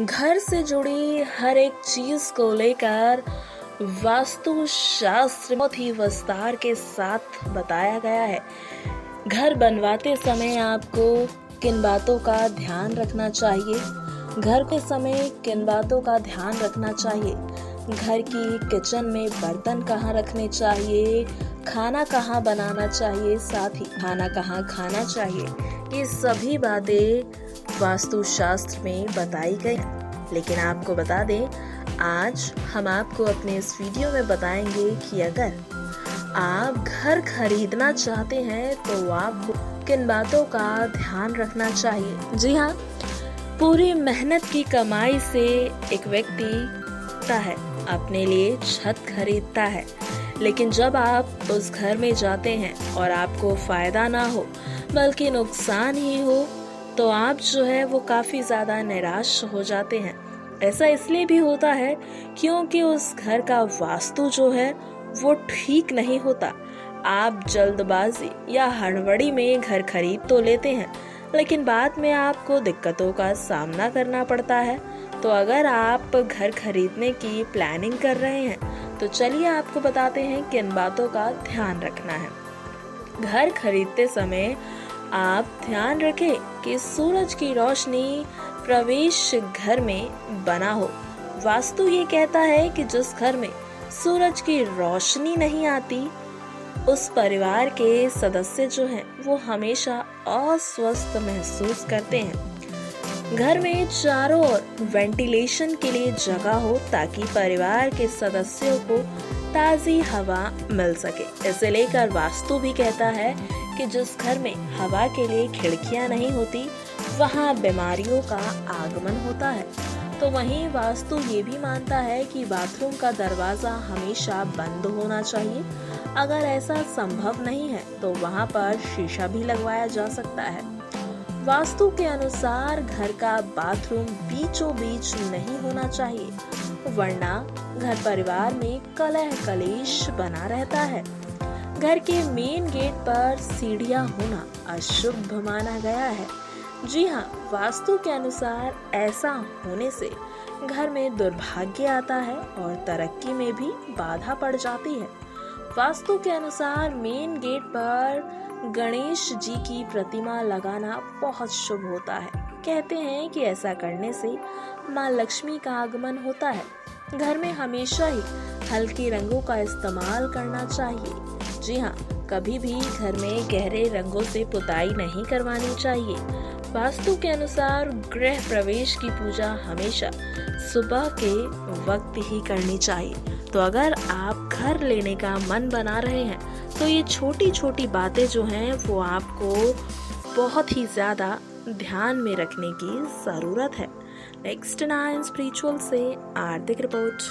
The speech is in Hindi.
घर से जुड़ी हर एक चीज को लेकर वास्तु शास्त्र बहुत ही विस्तार के साथ बताया गया है। घर बनवाते समय आपको किन बातों का ध्यान रखना चाहिए, घर के समय किन बातों का ध्यान रखना चाहिए, घर की किचन में बर्तन कहाँ रखने चाहिए, खाना कहाँ बनाना चाहिए, साथ ही खाना कहाँ खाना चाहिए, ये सभी बातें वास्तुशास्त्र में बताई गई। लेकिन आपको बता दें, आज हम आपको अपने इस वीडियो में बताएंगे कि अगर आप घर खरीदना चाहते हैं तो आपको किन बातों का ध्यान रखना चाहिए। जी हाँ, पूरी मेहनत की कमाई से एक व्यक्ति है अपने लिए छत खरीदता है, लेकिन जब आप उस घर में जाते हैं और आपको फायदा ना हो बल्कि नुकसान ही हो तो आप जो है वो काफी ज्यादा निराश हो जाते हैं। ऐसा इसलिए भी होता है क्योंकि उस घर का वास्तु जो है वो ठीक नहीं होता। आप जल्दबाजी या हड़बड़ी में घर खरीद तो लेते हैं, लेकिन बाद में आपको दिक्कतों का सामना करना पड़ता है। तो अगर आप घर खरीदने की प्लानिंग कर रहे हैं तो चलिए आपको बताते हैं किन बातों का ध्यान रखना है। घर खरीदते समय आप ध्यान रखें कि सूरज की रोशनी प्रवेश घर में बना हो। वास्तु ये कहता है कि जिस घर में सूरज की रोशनी नहीं आती उस परिवार के सदस्य जो हैं वो हमेशा अस्वस्थ महसूस करते हैं। घर में चारों ओर वेंटिलेशन के लिए जगह हो ताकि परिवार के सदस्यों को ताजी हवा मिल सके। इसे लेकर वास्तु भी कहता है कि जिस घर में हवा के लिए खिड़कियां नहीं होती वहां बीमारियों का आगमन होता है। तो वहीं वास्तु ये भी मानता है कि बाथरूम का दरवाजा हमेशा बंद होना चाहिए। अगर ऐसा संभव नहीं है तो वहां पर शीशा भी लगवाया जा सकता है। वास्तु के अनुसार घर का बाथरूम बीचों बीच नहीं होना चाहिए, वरना घर परिवार में कलह कलेश बना रहता है। घर के मेन गेट पर सीढ़ियां होना अशुभ माना गया है। जी हाँ, वास्तु के अनुसार ऐसा होने से घर में दुर्भाग्य आता है और तरक्की में भी बाधा पड़ जाती है। वास्तु के अनुसार मेन गेट पर गणेश जी की प्रतिमा लगाना बहुत शुभ होता है। कहते हैं कि ऐसा करने से माँ लक्ष्मी का आगमन होता है। घर में हमेशा ही हल्के रंगों का इस्तेमाल करना चाहिए। जी हाँ, कभी भी घर में गहरे रंगों से पुताई नहीं करवानी चाहिए। वास्तु के अनुसार गृह प्रवेश की पूजा हमेशा सुबह के वक्त ही करनी चाहिए। तो अगर आप घर लेने का मन बना रहे हैं तो ये छोटी छोटी बातें जो हैं वो आपको बहुत ही ज़्यादा ध्यान में रखने की ज़रूरत है। नेक्स्ट 9 स्पिरिचुअल से आर्थिक रिपोर्ट।